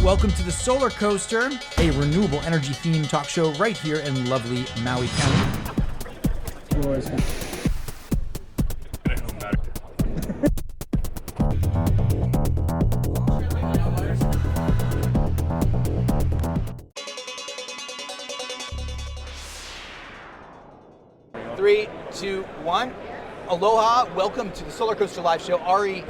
Welcome to the Solar Coaster, a renewable energy themed talk show right here in lovely Maui County. Three, two, one. Aloha, welcome to the Solar Coaster Live Show, RE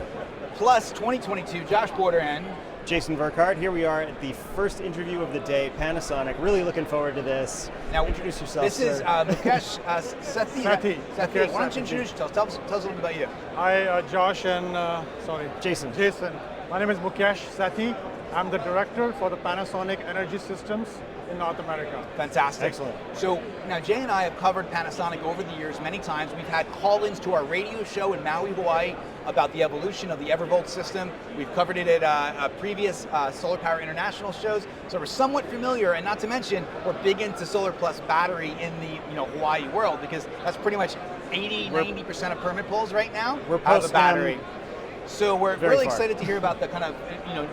Plus 2022. Josh Porter and Jason Verkart. Here we are at the first interview of the day, Panasonic. Really looking forward to this. Now, introduce yourself, This sir. is Mukesh Sethi. Sethi. Why don't you introduce yourself? Tell us a little bit about you. Hi, Josh and, Jason. My name is Mukesh Sethi. I'm the director for the Panasonic Energy Systems in North America. Fantastic. Excellent. So now Jay and I have covered Panasonic over the years many times. We've had call-ins to our radio show in Maui, Hawaii about the evolution of the Evervolt system. We've covered it at previous Solar Power International shows. So we're somewhat familiar, and not to mention, we're big into solar plus battery in the Hawaii world, because that's pretty much 90% of permit pulls right now have a battery. So we're really excited to hear about the kind of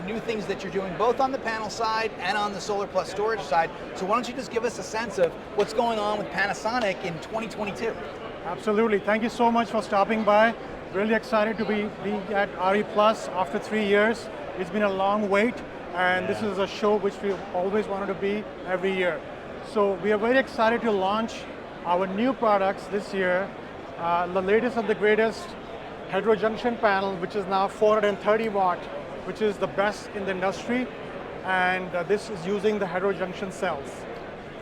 new things that you're doing both on the panel side and on the solar plus storage side. So why don't you just give us a sense of what's going on with Panasonic in 2022? Absolutely. Thank you so much for stopping by. Really excited to be at RE Plus after 3 years. It's been a long wait, and this is a show which we've always wanted to be every year. So we are very excited to launch our new products this year, the latest and the greatest heterojunction panel, which is now 430 watt, which is the best in the industry, and this is using the heterojunction cells.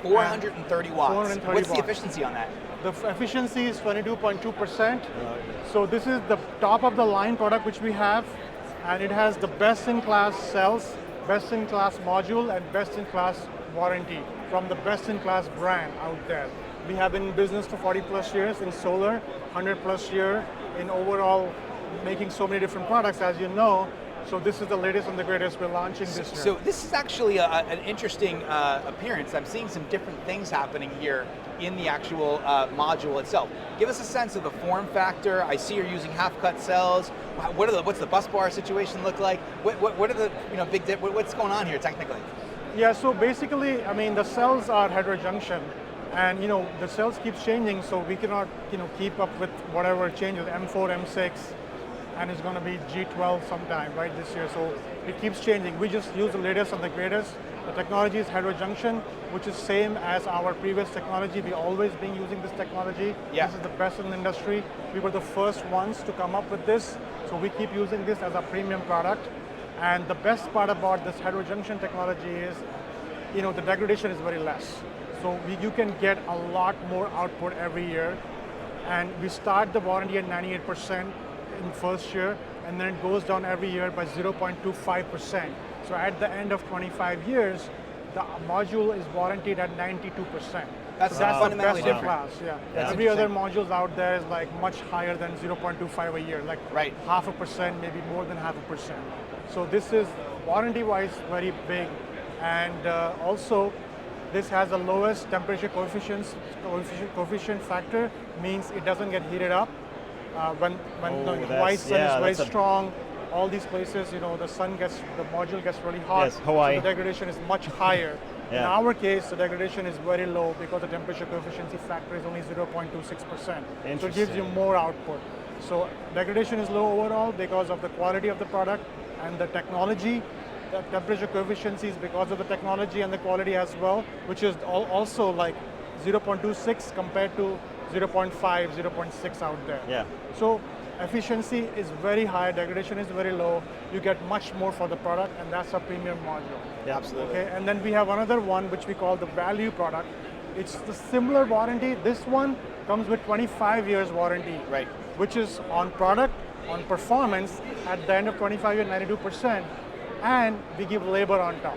430 watts. 430 What's the watts. efficiency on that? The efficiency is 22.2%. So this is the top of the line product which we have, and it has the best in class cells, best in class module, and best in class warranty from the best in class brand out there. We have been in business for 40 plus years in solar, 100 plus year in overall making so many different products, as you know. So this is the latest and the greatest we're launching this year. So this is actually an interesting appearance. I'm seeing some different things happening here in the actual module itself. Give us a sense of the form factor. I see you're using half-cut cells. What's the bus bar situation look like? What are the what's going on here technically? Yeah, so basically, I mean, the cells are heterojunction, and the cells keep changing, so we cannot keep up with whatever changes, M4, M6, and it's going to be G12 sometime, right, this year. So it keeps changing. We just use the latest and the greatest. The technology is heterojunction, which is same as our previous technology. We always been using this technology. Yeah. This is the best in the industry. We were the first ones to come up with this, so we keep using this as a premium product. And the best part about this heterojunction technology is, the degradation is very less. So you can get a lot more output every year. And we start the warranty at 98% in first year, and then it goes down every year by 0.25%. So at the end of 25 years, the module is warranted at 92%. That's the fundamentally best in different. class, yeah. That's Every other modules out there is like much higher than 0.25 a year, like Right. 0.5%, maybe more than 0.5%. So this is warranty-wise very big, and also this has the lowest temperature coefficient factor, means it doesn't get heated up. When the Hawaii sun is very strong, all these places, the module gets really hot. Yes, Hawaii. So the degradation is much higher. Yeah. In our case, the degradation is very low because the temperature coefficient factor is only 0.26%. So it gives you more output. So degradation is low overall because of the quality of the product and the technology. The temperature coefficient is because of the technology and the quality as well, which is also like 0.26 compared to 0.5, 0.6 out there. Yeah. So efficiency is very high, degradation is very low. You get much more for the product, and that's a premium module. Yeah, absolutely. Okay, and then we have another one which we call the value product. It's the similar warranty. This one comes with 25 years warranty, Right. which is on product, on performance. At the end of 25 years, 92%, and we give labor on top.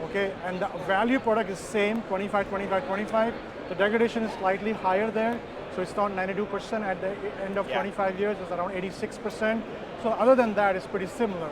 Okay, and the value product is same, 25, 25, 25. The degradation is slightly higher there, so it's not 92% at the end of 25 years, it's around 86%. So other than that, it's pretty similar,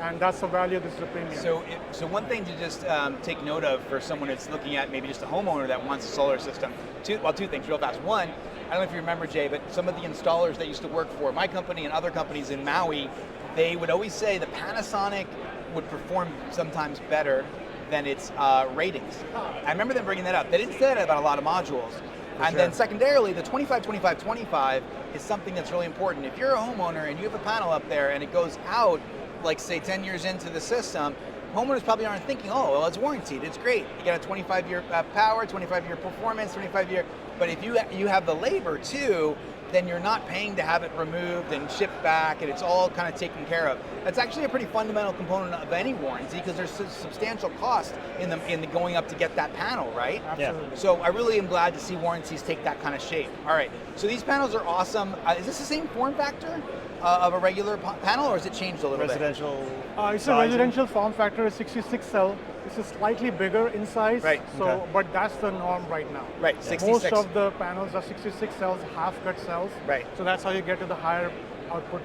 and that's the value, this is a premium. So one thing to just take note of for someone that's looking at maybe just a homeowner that wants a solar system, two things real fast. One, I don't know if you remember, Jay, but some of the installers that used to work for my company and other companies in Maui, they would always say the Panasonic would perform sometimes better than its ratings. I remember them bringing that up. They didn't say that about a lot of modules. And then secondarily, the 25-25-25 is something that's really important. If you're a homeowner and you have a panel up there and it goes out, like say 10 years into the system, homeowners probably aren't thinking, oh, well, it's warranted, it's great. You get a 25-year power, 25-year performance, 25-year, but if you have the labor too, then you're not paying to have it removed and shipped back, and it's all kind of taken care of. That's actually a pretty fundamental component of any warranty, because there's substantial cost in the going up to get that panel, right? Absolutely. Yeah. So I really am glad to see warranties take that kind of shape. All right, so these panels are awesome. Is this the same form factor of a regular panel, or has it changed a little Residential It's a sizing? residential form factor, is 66 cell. This is slightly bigger in size, Right. so Okay. but that's the norm right now. bit? Right, 66. Most of the panels are 66 cells, half-cut cells. Right. So that's how you get to the higher output,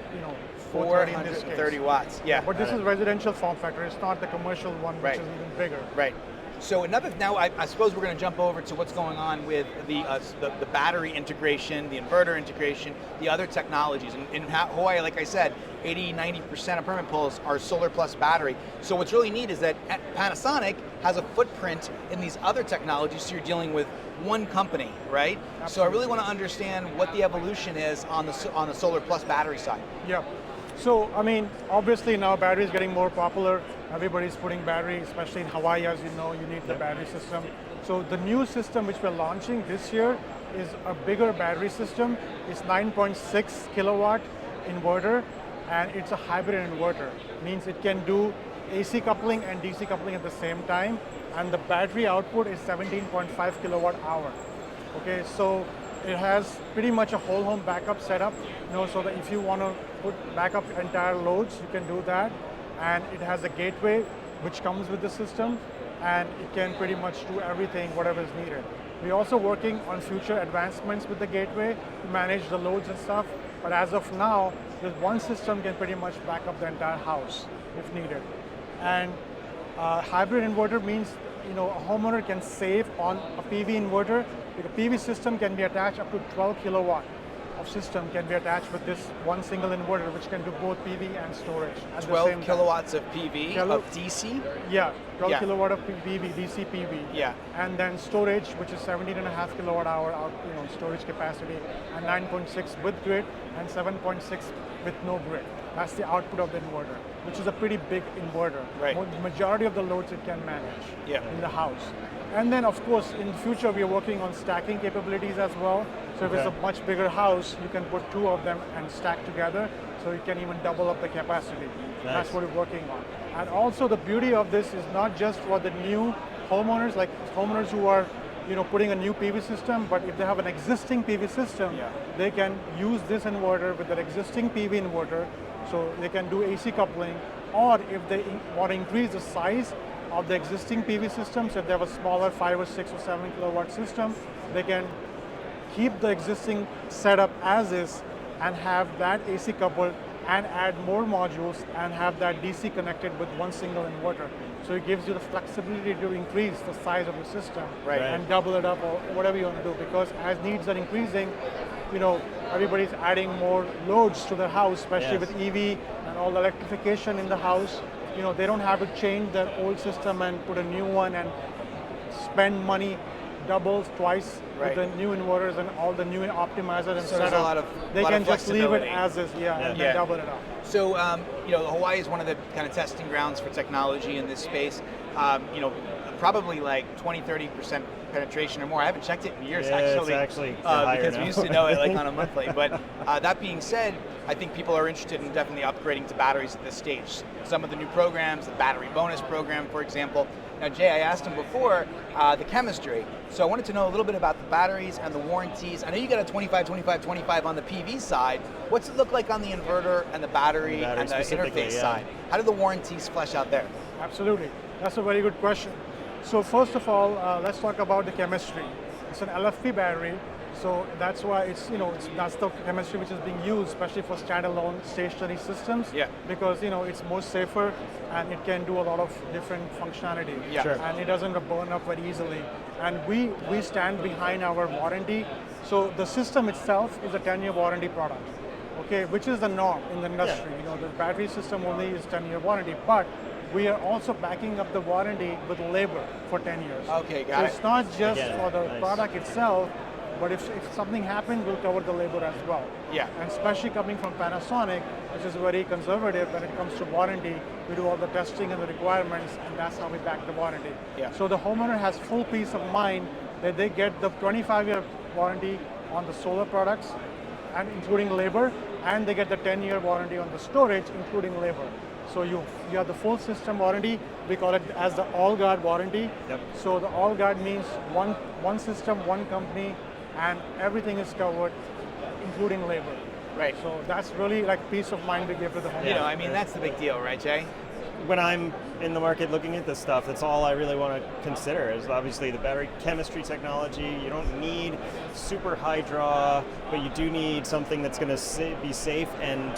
430 in this case. 430 watts, yeah. But this is residential form factor. It's not the commercial one, which Right. is even bigger. Right. So now I suppose we're going to jump over to what's going on with the battery integration, the inverter integration, the other technologies. In Hawaii, like I said, 80-90% of permit pulls are solar plus battery. So what's really neat is that Panasonic has a footprint in these other technologies, so you're dealing with one company, right? Absolutely. So I really want to understand what the evolution is on the solar plus battery side. Yeah. So, I mean, obviously now battery is getting more popular. Everybody's putting battery, especially in Hawaii, as you know, you need the battery system. So the new system which we're launching this year is a bigger battery system. It's 9.6 kilowatt inverter, and it's a hybrid inverter. Means it can do AC coupling and DC coupling at the same time, and the battery output is 17.5 kilowatt hour. Okay, so it has pretty much a whole home backup setup, so that if you want to put backup entire loads, you can do that. And it has a gateway which comes with the system, and it can pretty much do everything, whatever is needed. We're also working on future advancements with the gateway to manage the loads and stuff, but as of now, this one system can pretty much back up the entire house if needed. And hybrid inverter means a homeowner can save on a PV inverter. The PV system can be attached up to 12 kilowatt of system can be attached with this one single inverter, which can do both PV and storage at the 12 same time. kilowatts of PV, of DC? Yeah, 12 Yeah. kilowatt of PV, DC PV. Yeah. And then storage, which is 17.5 kilowatt hour out, storage capacity, and 9.6 with grid, and 7.6 with no grid. That's the output of the inverter, which is a pretty big inverter. Right. Majority of the loads it can manage Yeah. in the house. And then, of course, in the future, we are working on stacking capabilities as well. So if it's a much bigger house, you can put two of them and stack together, so you can even double up the capacity. Nice. That's what we're working on. And also the beauty of this is not just for the new homeowners, like homeowners who are putting a new PV system, but if they have an existing PV system, they can use this inverter with their existing PV inverter, so they can do AC coupling, or if they want to increase the size of the existing PV system, so if they have a smaller 5 or 6 or 7 kilowatt system, they can keep the existing setup as is and have that AC coupled and add more modules and have that DC connected with one single inverter. So it gives you the flexibility to increase the size of the system and double it up or whatever you want to do, because as needs are increasing, everybody's adding more loads to their house, especially with EV and all the electrification in the house. They don't have to change their old system and put a new one and spend money double, twice with the new inverters and all the new optimizers and So there's a lot of they can just leave it flexibility. as is, and then double it up. So, Hawaii is one of the kind of testing grounds for technology in this space. Probably like 20-30% penetration or more. I haven't checked it in years, It's actually higher because now. we used to know it like on a monthly. But that being said, I think people are interested in definitely upgrading to batteries at this stage. Some of the new programs, the battery bonus program, for example. Now, Jay, I asked him before the chemistry. So I wanted to know a little bit about the batteries and the warranties. I know you got a 25-25-25 on the PV side. What's it look like on the inverter and the battery and the specifically, interface side? How do the warranties flesh out there? Absolutely. That's a very good question. So first of all, let's talk about the chemistry. It's an LFP battery, so that's why that's the chemistry which is being used, especially for standalone stationary systems. Yeah. Because it's more safer and it can do a lot of different functionality. Yeah. Sure. And it doesn't burn up very easily. And we stand behind our warranty. So the system itself is a 10-year warranty product. Okay, which is the norm in the industry. The battery system only is 10-year warranty, but we are also backing up the warranty with labor for 10 years. Okay, got so it. it's not just Again, for the nice. product itself, but if something happens, we'll cover the labor as well. Yeah. And especially coming from Panasonic, which is very conservative when it comes to warranty, we do all the testing and the requirements, and that's how we back the warranty. Yeah. So the homeowner has full peace of mind that they get the 25-year warranty on the solar products, and including labor, and they get the 10-year warranty on the storage, including labor. So you have the full system warranty. We call it as the all-guard warranty. Yep. So the all-guard means one system, one company, and everything is covered, including labor. Right. So that's really like peace of mind we give to the homeowner. You know, I mean, that's the big deal, right, Jay? When I'm in the market looking at this stuff, that's all I really want to consider is obviously the battery chemistry technology. You don't need super high draw, but you do need something that's going to be safe and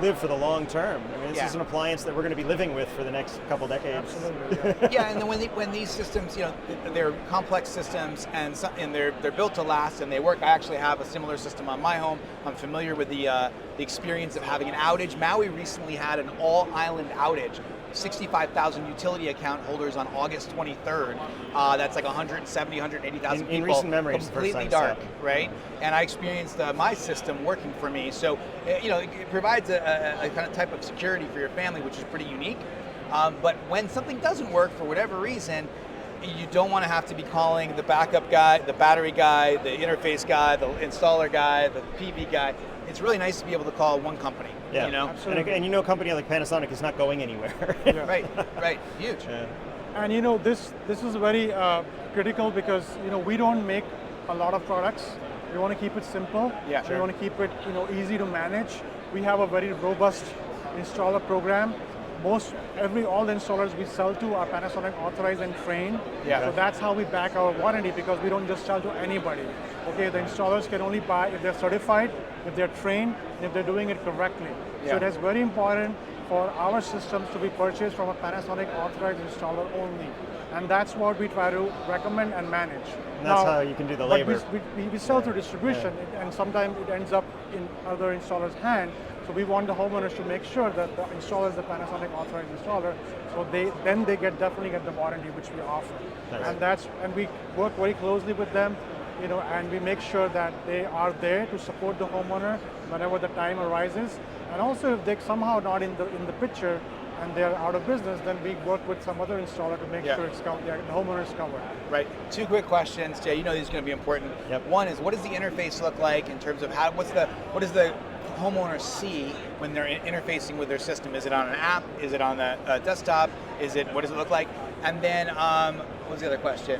live for the long term. I mean, this Yeah. is an appliance that we're going to be living with for the next couple decades. Absolutely. Yeah. Yeah, and then when these systems, you know, they're complex systems and they're built to last and they work. I actually have a similar system on my home. I'm familiar with the experience of having an outage. Maui recently had an all-island outage. 65,000 utility account holders on August 23rd. That's like 170, 180,000 people. In recent memory, it's the first completely time dark, it's happened. right? And I experienced my system working for me. So, you know, it provides a kind of type of security for your family, which is pretty unique. But when something doesn't work for whatever reason, you don't want to have to be calling the backup guy, the battery guy, the interface guy, the installer guy, the PV guy. It's really nice to be able to call one company. Yeah, You know? Absolutely. and you know, a company like Panasonic is not going anywhere. Yeah. Right, huge. Yeah. And you know, this is very critical because you know we don't make a lot of products. We want to keep it simple. Yeah, We sure. want to keep it easy to manage. We have a very robust installer program. All the installers we sell to are Panasonic authorized and trained. Yeah. So that's how we back our warranty because we don't just sell to anybody. Okay, the installers can only buy if they're certified, if they're trained, and if they're doing it correctly. Yeah. So it is very important for our systems to be purchased from a Panasonic authorized installer only. And that's what we try to recommend and manage. And that's how you can do the but labor. We sell through distribution, and sometimes it ends up in other installers' hand. So we want the homeowners to make sure that the installer is the Panasonic authorized installer, so they definitely get the warranty which we offer. Nice. And we work very closely with them, and we make sure that they are there to support the homeowner whenever the time arises. And also, if they're somehow not in the picture and they're out of business, then we work with some other installer to make Yeah. sure the homeowner is covered. Right. Two quick questions, Jay. You know these are going to be important. Yep. One is, what does the interface look like in terms of what does the homeowner see when they're interfacing with their system? Is it on an app? Is it on a desktop? What does it look like? And then, what was the other question?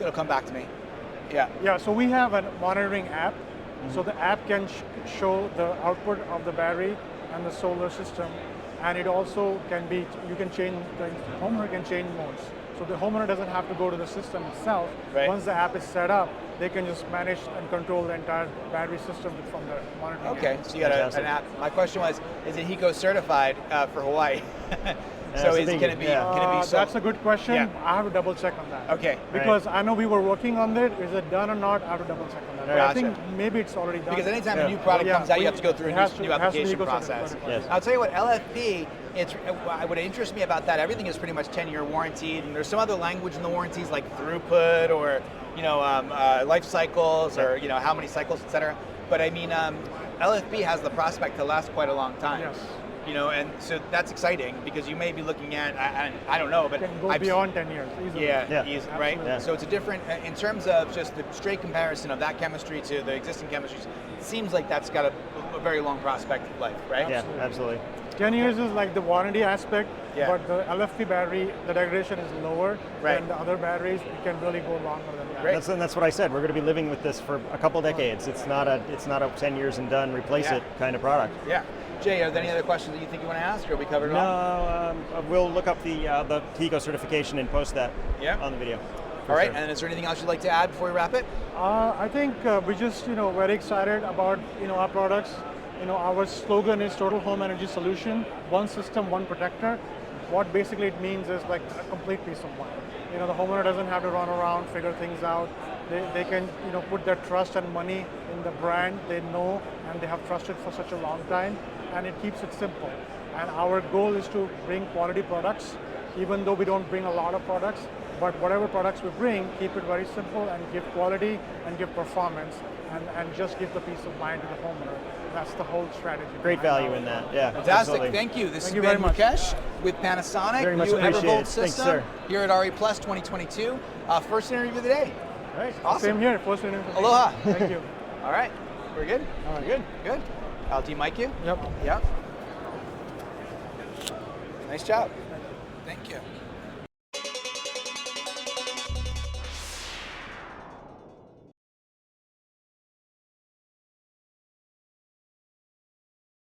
It'll come back to me. Yeah. Yeah, so we have a monitoring app. So the app can show the output of the battery and the solar system, and it also can be, the homeowner can change modes. So the homeowner doesn't have to go to the system itself. Right. Once the app is set up, they can just manage and control the entire battery system from the monitoring Okay, app. so you got Fantastic. an app. My question was, is it HECO certified for Hawaii? So that's the is it thing. going to be? Yeah. Can it be so? That's a good question. Yeah. I have to double check on that. Okay. Because I know we were working on it. Is it done or not? I have to double check on that. But I think Gotcha. maybe it's already done. Because anytime Yeah. a new product Yeah, comes out, you we- have to go through it a has to- new it has to be application eco-certified. process. Yes. I'll tell you what, LFP, what interests me about that, everything is pretty much 10-year warranted, and there's some other language in the warranties like throughput or life cycles or how many cycles, etc. But I mean, LFP has the prospect to last quite a long time. Yes. And so that's exciting because you may be looking at, I don't know, but It can go I've beyond 10 years easily. Yeah. right? Absolutely. Yeah. So it's a different, in terms of just the straight comparison of that chemistry to the existing chemistries, it seems like that's got a very long prospect of life, right? Yeah, absolutely. 10 years is like the warranty aspect, Yeah. but the LFP battery, the degradation is lower Right. than the other batteries. It can really go longer than that. Great. That's what I said. We're going to be living with this for a couple decades. It's not a 10 years and done, replace Yeah. it kind of product. Yeah. Jay, are there any other questions that you think you want to ask, or we covered it all? No, we'll look up the HECO certification and post that Yeah. on the video. for All right, sure. and is there anything else you'd like to add before we wrap it? I think we're just very excited about our products. Our slogan is Total Home Energy Solution, one system, one protector. What basically it means is like a complete peace of mind. The homeowner doesn't have to run around, figure things out. They can put their trust and money in the brand they know and they have trusted for such a long time, and it keeps it simple. And our goal is to bring quality products, even though we don't bring a lot of products, but whatever products we bring, keep it very simple and give quality and give performance and just give the peace of mind to the homeowner. That's the whole strategy. Great value in that, yeah. Fantastic, absolutely. thank you. This Thank has you been very much. Mukesh with Panasonic, Very much new appreciated. Evervolt Thanks, system sir. here at RE Plus 2022. First interview of the day. All right. Awesome. Same here, first interview. Aloha. Thank you. All right, we're good? All right. Good. Good. I'll de-mic you. Yep. Yep. Nice job. Thank you.